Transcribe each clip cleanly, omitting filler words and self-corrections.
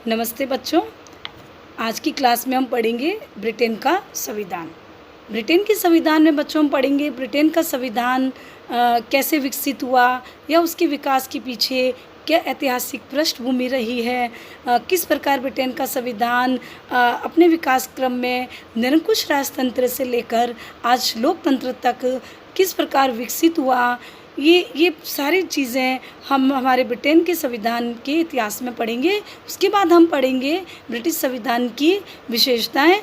नमस्ते बच्चों। आज की क्लास में हम पढ़ेंगे ब्रिटेन का संविधान। ब्रिटेन के संविधान में बच्चों हम पढ़ेंगे ब्रिटेन का संविधान कैसे विकसित हुआ या उसके विकास के पीछे क्या ऐतिहासिक पृष्ठभूमि रही है, किस प्रकार ब्रिटेन का संविधान अपने विकास क्रम में निरंकुश राजतंत्र से लेकर आज लोकतंत्र तक किस प्रकार विकसित हुआ। ये सारी चीज़ें हम हमारे ब्रिटेन के संविधान के इतिहास में पढ़ेंगे। उसके बाद हम पढ़ेंगे ब्रिटिश संविधान की विशेषताएं।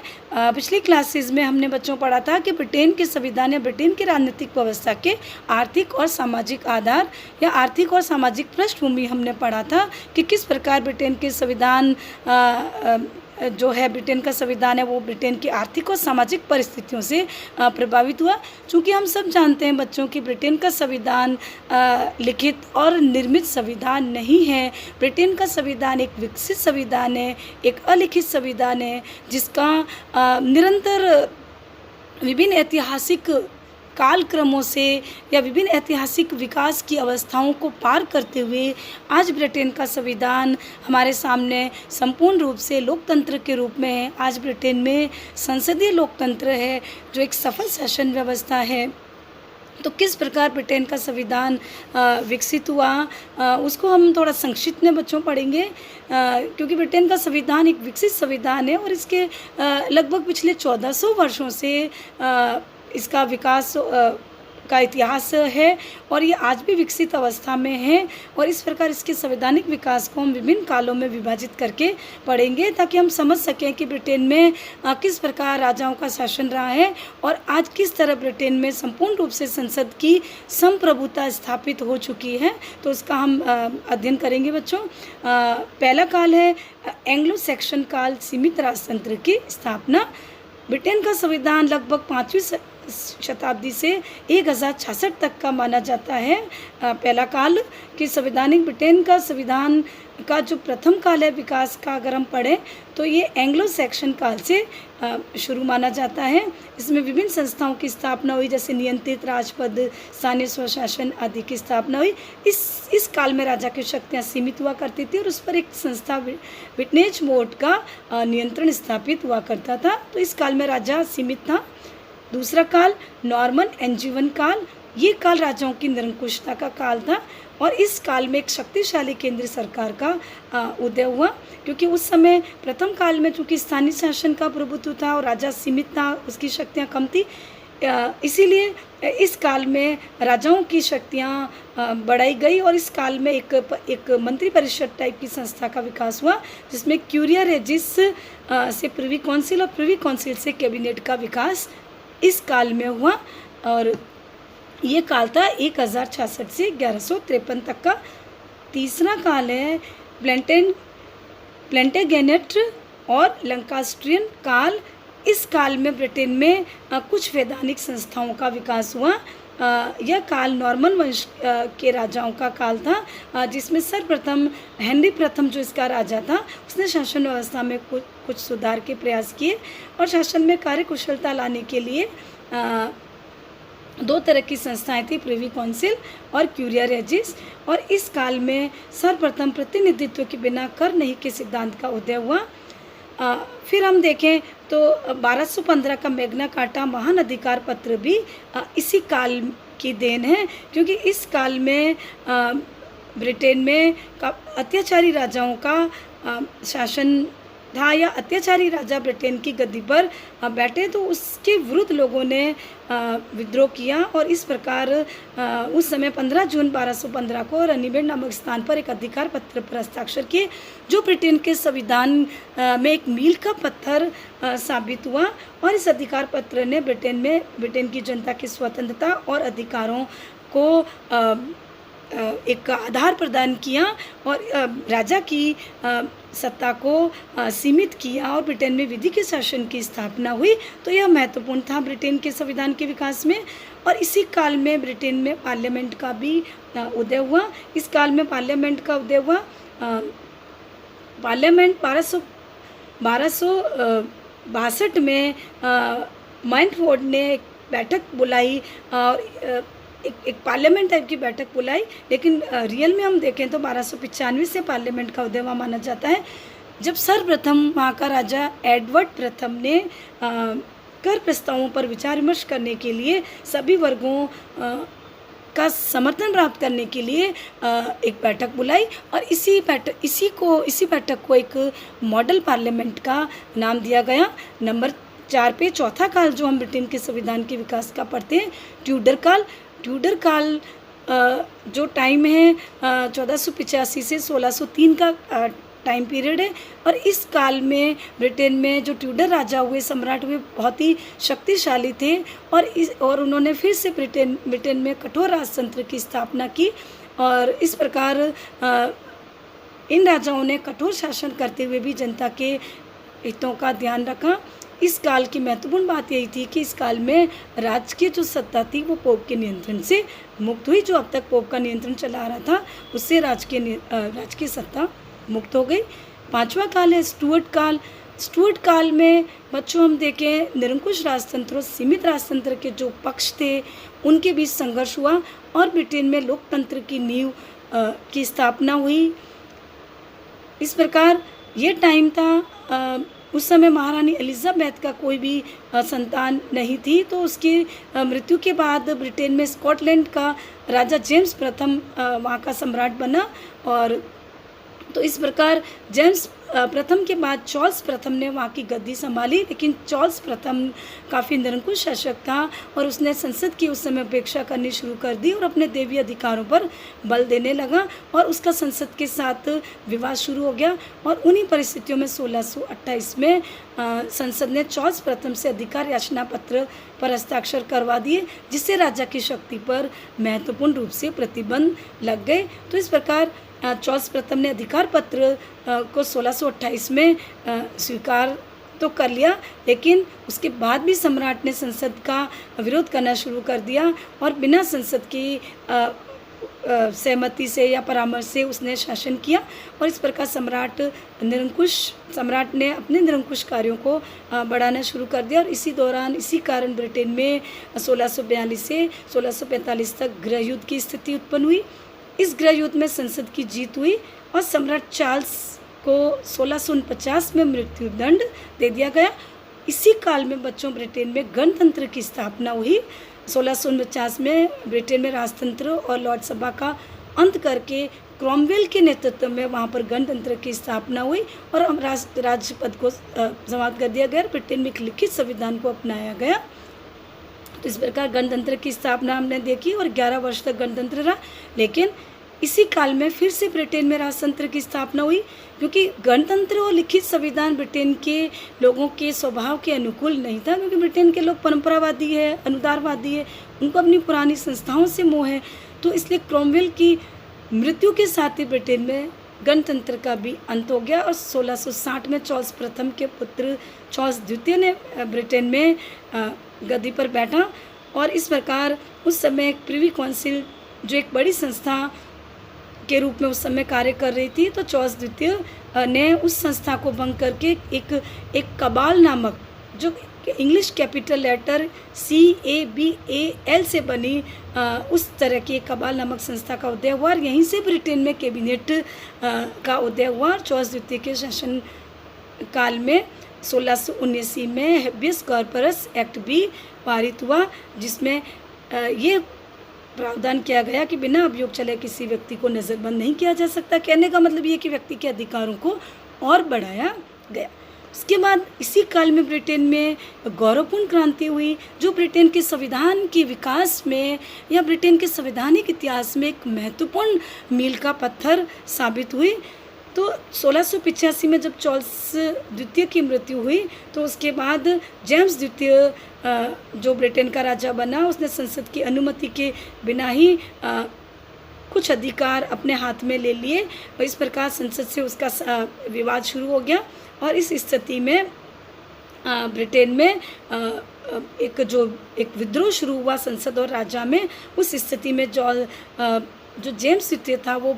पिछली क्लासेस में हमने बच्चों पढ़ा था कि ब्रिटेन के संविधान या ब्रिटेन की राजनीतिक व्यवस्था के आर्थिक और सामाजिक आधार या आर्थिक और सामाजिक पृष्ठभूमि हमने पढ़ा था कि किस प्रकार ब्रिटेन के संविधान जो है ब्रिटेन का संविधान है वो ब्रिटेन की आर्थिक और सामाजिक परिस्थितियों से प्रभावित हुआ। चूँकि हम सब जानते हैं बच्चों कि ब्रिटेन का संविधान लिखित और निर्मित संविधान नहीं है। ब्रिटेन का संविधान एक विकसित संविधान है, एक अलिखित संविधान है जिसका निरंतर विभिन्न ऐतिहासिक कालक्रमों से या विभिन्न ऐतिहासिक विकास की अवस्थाओं को पार करते हुए आज ब्रिटेन का संविधान हमारे सामने संपूर्ण रूप से लोकतंत्र के रूप में है। आज ब्रिटेन में संसदीय लोकतंत्र है जो एक सफल शासन व्यवस्था है। तो किस प्रकार ब्रिटेन का संविधान विकसित हुआ उसको हम थोड़ा संक्षिप्त में बच्चों पढ़ेंगे, क्योंकि ब्रिटेन का संविधान एक विकसित संविधान है और इसके लगभग पिछले 1400 वर्षों से इसका विकास का इतिहास है और ये आज भी विकसित अवस्था में है। और इस प्रकार इसके संवैधानिक विकास को हम विभिन्न कालों में विभाजित करके पढ़ेंगे ताकि हम समझ सकें कि ब्रिटेन में किस प्रकार राजाओं का शासन रहा है और आज किस तरह ब्रिटेन में संपूर्ण रूप से संसद की संप्रभुता स्थापित हो चुकी है। तो उसका हम अध्ययन करेंगे बच्चों। पहला काल है एंग्लो सैक्सन काल, सीमित राजतंत्र की स्थापना। ब्रिटेन का संविधान लगभग 5वीं शताब्दी से 1066 तक का माना जाता है। पहला काल कि संवैधानिक ब्रिटेन का संविधान का जो प्रथम काल है विकास का अगर हम पढ़ें तो ये एंग्लो सैक्सन काल से शुरू माना जाता है। इसमें विभिन्न संस्थाओं की स्थापना हुई, जैसे नियंत्रित राजपद, स्थानीय स्वशासन आदि की स्थापना हुई। इस काल में राजा की शक्तियाँ सीमित हुआ करती थी और उस पर एक संस्था विटनेज बोर्ड का नियंत्रण स्थापित हुआ करता था। तो इस काल में राजा सीमित था। दूसरा काल नॉर्मन एंजीवन काल, ये काल राजाओं की निरंकुशता का काल था और इस काल में एक शक्तिशाली केंद्रीय सरकार का उदय हुआ, क्योंकि उस समय प्रथम काल में चूँकि स्थानीय शासन का प्रभुत्व था और राजा सीमित था, उसकी शक्तियाँ कम थी, इसीलिए इस काल में राजाओं की शक्तियाँ बढ़ाई गई और इस काल में एक मंत्री परिषद टाइप की संस्था का विकास हुआ जिसमें क्यूरिया रेजिस से प्रिवी काउंसिल और प्रिवी काउंसिल से कैबिनेट का विकास इस काल में हुआ। और ये काल था 1066 से 1153 तक का। तीसरा काल है प्लेंटेगेनेट और लंकास्ट्रियन काल। इस काल में ब्रिटेन में कुछ वैधानिक संस्थाओं का विकास हुआ। यह काल नॉर्मन वंश के राजाओं का काल था, जिसमें सर्वप्रथम हेनरी प्रथम जो इसका राजा था उसने शासन व्यवस्था में कुछ सुधार के प्रयास किए और शासन में कार्यकुशलता लाने के लिए दो तरह की संस्थाएं थी, प्रिवी काउंसिल और क्यूरिया रेजिस। और इस काल में सर्वप्रथम प्रतिनिधित्व के बिना कर नहीं के सिद्धांत का उदय हुआ। फिर हम देखें तो 1215 का मैग्ना कार्टा महान अधिकार पत्र भी इसी काल की देन है, क्योंकि इस काल में ब्रिटेन में अत्याचारी राजाओं का शासन था या अत्याचारी राजा ब्रिटेन की गद्दी पर बैठे तो उसके विरुद्ध लोगों ने विद्रोह किया और इस प्रकार उस समय 15 जून 1215 को रनीबेड नामक स्थान पर एक अधिकार पत्र पर हस्ताक्षर किए जो ब्रिटेन के संविधान में एक मील का पत्थर साबित हुआ। और इस अधिकार पत्र ने ब्रिटेन की जनता की स्वतंत्रता और अधिकारों को एक आधार प्रदान किया और राजा की सत्ता को सीमित किया और ब्रिटेन में विधि के शासन की स्थापना हुई। तो यह महत्वपूर्ण था ब्रिटेन के संविधान के विकास में। और इसी काल में ब्रिटेन में पार्लियामेंट का भी उदय हुआ। इस काल में पार्लियामेंट का उदय हुआ। पार्लियामेंट 1262 में माइंटफोर्ड ने एक बैठक बुलाई और एक पार्लियामेंट टाइप की बैठक बुलाई, लेकिन रियल में हम देखें तो 1295 से पार्लियामेंट का उदय हुआ माना जाता है। जब सर्वप्रथम वहाँ का राजा एडवर्ड प्रथम ने कर प्रस्तावों पर विचार विमर्श करने के लिए सभी वर्गों का समर्थन प्राप्त करने के लिए एक बैठक बुलाई और इसी बैठक को एक मॉडल पार्लियामेंट का नाम दिया गया। नंबर 4 पे चौथा काल जो हम ब्रिटेन के संविधान के विकास का पढ़ते हैं, ट्यूडर काल जो टाइम है 1485 से 1603 का टाइम पीरियड है। और इस काल में ब्रिटेन में जो ट्यूडर राजा हुए, सम्राट हुए, बहुत ही शक्तिशाली थे और उन्होंने फिर से ब्रिटेन में कठोर राजतंत्र की स्थापना की। और इस प्रकार इन राजाओं ने कठोर शासन करते हुए भी जनता के हितों का ध्यान रखा। इस काल की महत्वपूर्ण बात यही थी कि इस काल में राज्य की जो सत्ता थी वो पोप के नियंत्रण से मुक्त हुई। जो अब तक पोप का नियंत्रण चला रहा था उससे राज्य की सत्ता मुक्त हो गई। 5वां काल है स्टुअर्ट काल में बच्चों हम देखें निरंकुश राजतंत्र और सीमित राजतंत्र के जो पक्ष थे उनके बीच संघर्ष हुआ और ब्रिटेन में लोकतंत्र की नींव की स्थापना हुई। इस प्रकार ये टाइम था, उस समय महारानी एलिजाबेथ का कोई भी संतान नहीं थी, तो उसकी मृत्यु के बाद ब्रिटेन में स्कॉटलैंड का राजा जेम्स प्रथम वहाँ का सम्राट बना। और तो इस प्रकार जेम्स प्रथम के बाद चार्ल्स प्रथम ने वहाँ की गद्दी संभाली, लेकिन चार्ल्स प्रथम काफ़ी निरंकुश शासक था और उसने संसद की उस समय उपेक्षा करनी शुरू कर दी और अपने देवी अधिकारों पर बल देने लगा और उसका संसद के साथ विवाद शुरू हो गया। और उन्हीं परिस्थितियों में 1628 में संसद ने चार्ल्स प्रथम से अधिकार याचना पत्र पर हस्ताक्षर करवा दिए, जिससे राजा की शक्ति पर महत्वपूर्ण रूप से प्रतिबंध लग गए। तो इस प्रकार चार्ल्स प्रथम ने अधिकार पत्र को 1628 में स्वीकार तो कर लिया, लेकिन उसके बाद भी सम्राट ने संसद का विरोध करना शुरू कर दिया और बिना संसद की सहमति से या परामर्श से उसने शासन किया। और इस प्रकार सम्राट ने अपने निरंकुश कार्यों को बढ़ाना शुरू कर दिया। और इसी कारण ब्रिटेन में 1642 से 1645 तक गृह युद्ध की स्थिति उत्पन्न हुई। इस गृह युद्ध में संसद की जीत हुई और सम्राट चार्ल्स को 1649 में मृत्यु दंड दे दिया गया। इसी काल में बच्चों ब्रिटेन में गणतंत्र की स्थापना हुई। 1649 में ब्रिटेन में राजतंत्र और लॉर्ड सभा का अंत करके क्रॉमवेल के नेतृत्व में वहाँ पर गणतंत्र की स्थापना हुई और राज्य पद को समाप्त कर दिया गया। ब्रिटेन में एक लिखित संविधान को अपनाया गया। तो इस प्रकार गणतंत्र की स्थापना हमने देखी और 11 वर्ष तक गणतंत्र रहा। लेकिन इसी काल में फिर से ब्रिटेन में राजतंत्र की स्थापना हुई, क्योंकि गणतंत्र और लिखित संविधान ब्रिटेन के लोगों के स्वभाव के अनुकूल नहीं था, क्योंकि ब्रिटेन के लोग परंपरावादी है, अनुदारवादी है, उनको अपनी पुरानी संस्थाओं से मोह है। तो इसलिए क्रॉमवेल की मृत्यु के साथ ही ब्रिटेन में गणतंत्र का भी अंत हो गया। और 1660 में चार्ल्स प्रथम के पुत्र चार्ल्स द्वितीय ने ब्रिटेन में गद्दी पर बैठा और इस प्रकार उस समय एक प्रिवी काउंसिल जो एक बड़ी संस्था के रूप में उस समय कार्य कर रही थी, तो चार्ल्स द्वितीय ने उस संस्था को भंग करके एक कबाल नामक, जो इंग्लिश कैपिटल लेटर CABAL से बनी उस तरह की एक कबाल नामक संस्था का उदय हुआ और यहीं से ब्रिटेन में कैबिनेट का उदय हुआ। चार्ल्स द्वितीय के शासन काल में 1679 में हेबियस कॉर्पस एक्ट भी पारित हुआ, जिसमें ये प्रावधान किया गया कि बिना अभियोग चले किसी व्यक्ति को नज़रबंद नहीं किया जा सकता। कहने का मतलब ये कि व्यक्ति के अधिकारों को और बढ़ाया गया। उसके बाद इसी काल में ब्रिटेन में गौरवपूर्ण क्रांति हुई, जो ब्रिटेन के संविधान के विकास में या ब्रिटेन के संवैधानिक इतिहास में एक महत्वपूर्ण मील का पत्थर साबित हुई। तो 1685 में जब चार्ल्स द्वितीय की मृत्यु हुई, तो उसके बाद जेम्स द्वितीय जो ब्रिटेन का राजा बना, उसने संसद की अनुमति के बिना ही कुछ अधिकार अपने हाथ में ले लिए और इस प्रकार संसद से उसका विवाद शुरू हो गया। और इस स्थिति में ब्रिटेन में एक विद्रोह शुरू हुआ संसद और राजा में। उस स्थिति में जो जेम्स द्वितीय था वो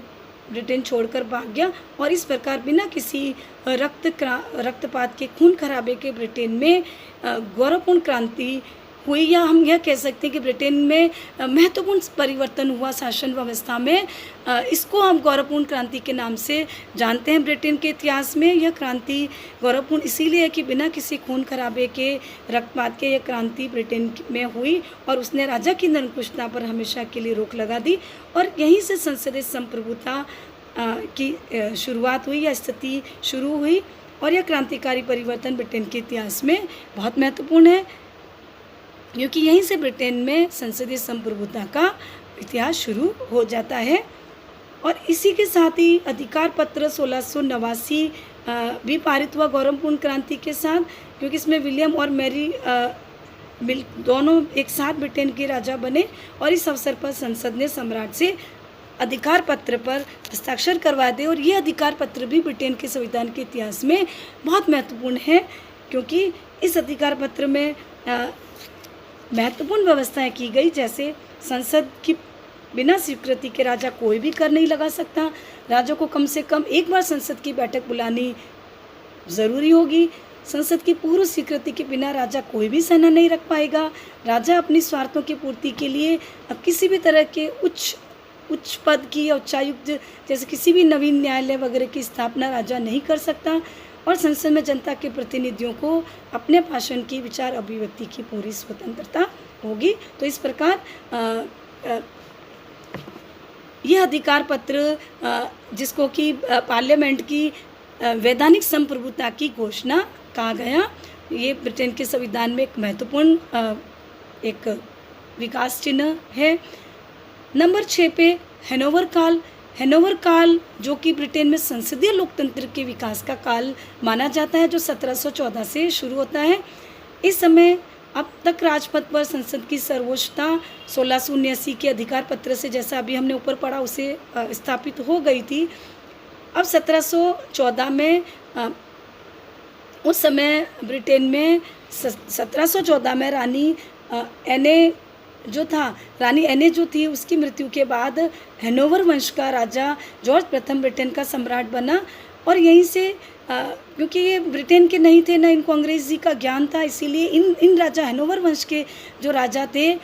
ब्रिटेन छोड़कर भाग गया और इस प्रकार बिना किसी रक्तपात के, खून खराबे के ब्रिटेन में गौरवपूर्ण क्रांति हुई, या हम यह कह सकते हैं कि ब्रिटेन में महत्वपूर्ण परिवर्तन हुआ शासन व्यवस्था में। इसको हम गौरवपूर्ण क्रांति के नाम से जानते हैं ब्रिटेन के इतिहास में। यह क्रांति गौरवपूर्ण इसीलिए है कि बिना किसी खून खराबे के, रक्तपात के, यह क्रांति ब्रिटेन में हुई और उसने राजा की निरंकुशता पर हमेशा के लिए रोक लगा दी और यहीं से संसदीय संप्रभुता की शुरुआत हुई या स्थिति शुरू हुई। और यह क्रांतिकारी परिवर्तन ब्रिटेन के इतिहास में बहुत महत्वपूर्ण है, क्योंकि यहीं से ब्रिटेन में संसदीय संप्रभुता का इतिहास शुरू हो जाता है। और इसी के साथ ही अधिकार पत्र 1689 भी पारित हुआ गौरवपूर्ण क्रांति के साथ, क्योंकि इसमें विलियम और मैरी दोनों एक साथ ब्रिटेन के राजा बने और इस अवसर पर संसद ने सम्राट से अधिकार पत्र पर हस्ताक्षर करवा दिए। और ये अधिकार पत्र भी ब्रिटेन के संविधान के इतिहास में बहुत महत्वपूर्ण है, क्योंकि इस अधिकार पत्र में महत्वपूर्ण व्यवस्थाएं की गई, जैसे संसद की बिना स्वीकृति के राजा कोई भी कर नहीं लगा सकता, राजा को कम से कम एक बार संसद की बैठक बुलानी ज़रूरी होगी, संसद की पूर्व स्वीकृति के बिना राजा कोई भी सेना नहीं रख पाएगा, राजा अपनी स्वार्थों की पूर्ति के लिए अब किसी भी तरह के उच्च पद की या उच्चायुक्त जैसे किसी भी नवीन न्यायालय वगैरह की स्थापना राजा नहीं कर सकता, और संसद में जनता के प्रतिनिधियों को अपने भाषण की, विचार अभिव्यक्ति की पूरी स्वतंत्रता होगी। तो इस प्रकार यह अधिकार पत्र जिसको कि पार्लियामेंट की वैधानिक संप्रभुता की घोषणा कहा गया, ये ब्रिटेन के संविधान में एक महत्वपूर्ण एक विकास चिन्ह है। नंबर 6 पे हैनोवर काल। हैनोवर काल जो कि ब्रिटेन में संसदीय लोकतंत्र के विकास का काल माना जाता है, जो 1714 से शुरू होता है। इस समय अब तक राजपथ पर संसद की सर्वोच्चता 1679 के अधिकार पत्र से, जैसा अभी हमने ऊपर पढ़ा, उसे स्थापित हो गई थी। अब 1714 में उस समय ब्रिटेन में 1714 में रानी एने जो थी उसकी मृत्यु के बाद हैनोवर वंश का राजा जॉर्ज प्रथम ब्रिटेन का सम्राट बना। और यहीं से क्योंकि ये ब्रिटेन के नहीं थे, ना इनको अंग्रेज़ी का ज्ञान था, इसीलिए इन राजा हैनोवर वंश के जो राजा थे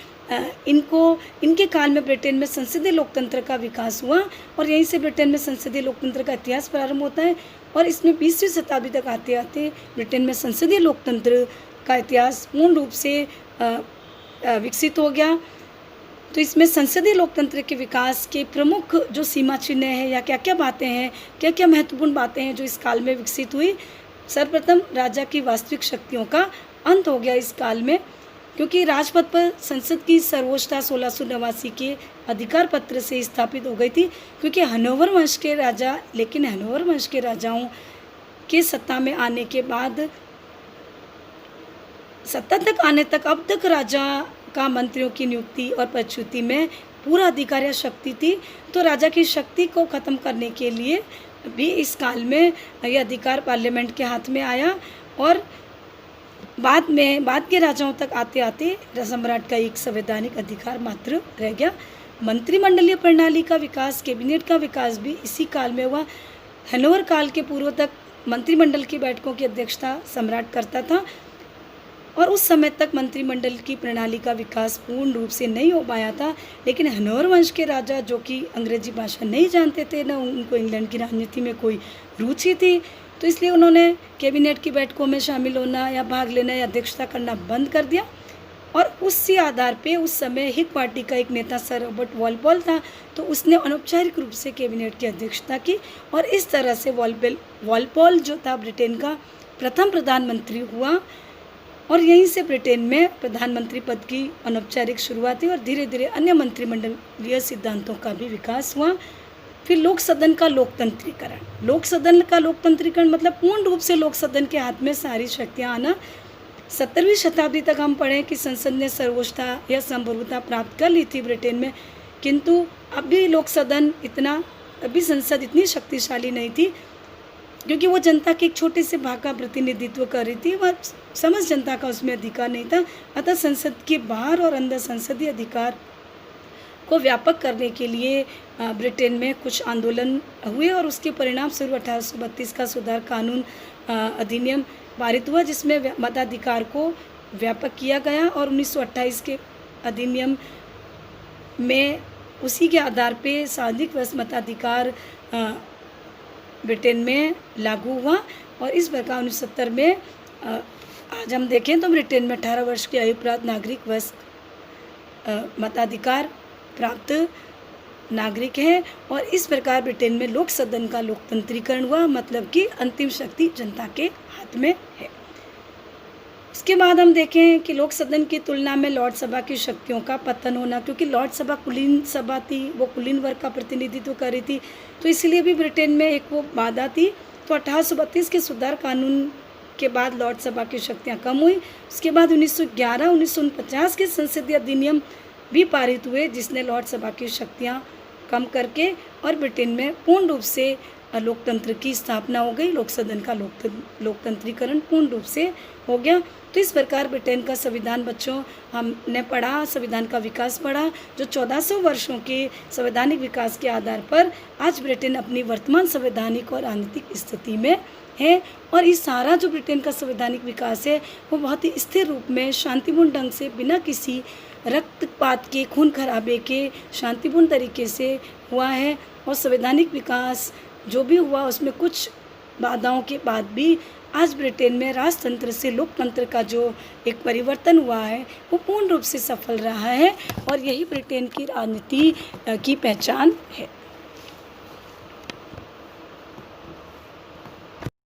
इनके काल में ब्रिटेन में संसदीय लोकतंत्र का विकास हुआ और यहीं से ब्रिटेन में संसदीय लोकतंत्र का इतिहास प्रारंभ होता है। और इसमें 20वीं शताब्दी तक आते आते ब्रिटेन में संसदीय लोकतंत्र का इतिहास पूर्ण रूप से विकसित हो गया। तो इसमें संसदीय लोकतंत्र के विकास के प्रमुख जो सीमा चिन्ह हैं या क्या क्या बातें हैं, क्या क्या महत्वपूर्ण बातें हैं जो इस काल में विकसित हुई। सर्वप्रथम राजा की वास्तविक शक्तियों का अंत हो गया इस काल में, क्योंकि राजपथ पर संसद की सर्वोच्चता 1689 के अधिकार पत्र से स्थापित हो गई थी। क्योंकि हैनोवर वंश के राजाओं के सत्ता में आने के बाद, सत्ता तक आने तक अब तक राजा का मंत्रियों की नियुक्ति और पदच्युति में पूरा अधिकार या शक्ति थी। तो राजा की शक्ति को ख़त्म करने के लिए भी इस काल में यह अधिकार पार्लियामेंट के हाथ में आया और बाद के राजाओं तक आते आते सम्राट का एक संवैधानिक अधिकार मात्र रह गया। मंत्रिमंडलीय प्रणाली का विकास, कैबिनेट का विकास भी इसी काल में हुआ। हैनोवर काल के पूर्व तक मंत्रिमंडल की बैठकों की अध्यक्षता सम्राट करता था और उस समय तक मंत्रिमंडल की प्रणाली का विकास पूर्ण रूप से नहीं हो पाया था। लेकिन हैनोवर वंश के राजा जो कि अंग्रेजी भाषा नहीं जानते थे, न उनको इंग्लैंड की राजनीति में कोई रुचि थी, तो इसलिए उन्होंने कैबिनेट की बैठकों में शामिल होना या भाग लेना या अध्यक्षता करना बंद कर दिया। और उसी आधार पे उस समय हिग पार्टी का एक नेता सर रॉबर्ट वॉलपॉल था, तो उसने अनौपचारिक रूप से कैबिनेट की अध्यक्षता की और इस तरह से वॉलपॉल जो था ब्रिटेन का प्रथम प्रधानमंत्री हुआ। और यहीं से ब्रिटेन में प्रधानमंत्री पद की अनौपचारिक शुरुआत हुई और धीरे धीरे अन्य मंत्रिमंडलीय सिद्धांतों का भी विकास हुआ। फिर लोक सदन का लोकतंत्रीकरण मतलब पूर्ण रूप से लोक सदन के हाथ में सारी शक्तियाँ आना। 17वीं शताब्दी तक हम पढ़ें कि संसद ने सर्वोच्चता या संप्रभुता प्राप्त कर ली थी ब्रिटेन में, किंतु अभी संसद इतनी शक्तिशाली नहीं थी, क्योंकि वो जनता के एक छोटे से भाग का प्रतिनिधित्व कर रही थी, वह समस्त जनता का उसमें अधिकार नहीं था। अतः संसद के बाहर और अंदर संसदीय अधिकार को व्यापक करने के लिए ब्रिटेन में कुछ आंदोलन हुए और उसके परिणाम स्वरूप 1832 का सुधार कानून अधिनियम पारित हुआ, जिसमें मताधिकार को व्यापक किया गया और 1928 के अधिनियम में उसी के आधार पे सार्वधिक वयस्क मताधिकार ब्रिटेन में लागू हुआ। और इस प्रकार 1970 में आज हम देखें तो ब्रिटेन में 18 वर्ष की आयु प्राप्त नागरिक वयस्क मताधिकार प्राप्त नागरिक हैं। और इस प्रकार ब्रिटेन में लोक सदन का लोकतंत्रीकरण हुआ, मतलब कि अंतिम शक्ति जनता के हाथ में है। इसके बाद हम देखें कि लोक सदन की तुलना में लॉर्ड सभा की शक्तियों का पतन होना, क्योंकि लॉर्ड सभा कुलीन सभा थी, वो कुलीन वर्ग का प्रतिनिधित्व कर रही थी, तो इसलिए भी ब्रिटेन में एक वो बाधा थी। तो 1832 के सुधार कानून के बाद लॉर्ड सभा की शक्तियाँ कम हुई। उसके बाद 1911-1949 के संसदीय अधिनियम भी पारित हुए, जिसने लॉर्ड सभा की शक्तियाँ कम करके और ब्रिटेन में पूर्ण रूप से लोकतंत्र की स्थापना हो गई। लोक सदन का लोकतंत्रीकरण पूर्ण रूप से हो गया। तो इस प्रकार ब्रिटेन का संविधान बच्चों हमने पढ़ा, संविधान का विकास पढ़ा, जो 1400 वर्षों के संवैधानिक विकास के आधार पर आज ब्रिटेन अपनी वर्तमान संवैधानिक और राजनीतिक स्थिति में है। और इस सारा जो ब्रिटेन का संवैधानिक विकास है वो बहुत ही स्थिर रूप में शांतिपूर्ण ढंग से, बिना किसी रक्तपात के, खून खराबे के, शांतिपूर्ण तरीके से हुआ है। और संवैधानिक विकास जो भी हुआ उसमें कुछ बाधाओं के बाद भी आज ब्रिटेन में राजतंत्र से लोकतंत्र का जो एक परिवर्तन हुआ है वो पूर्ण रूप से सफल रहा है। और यही ब्रिटेन की राजनीति की पहचान है।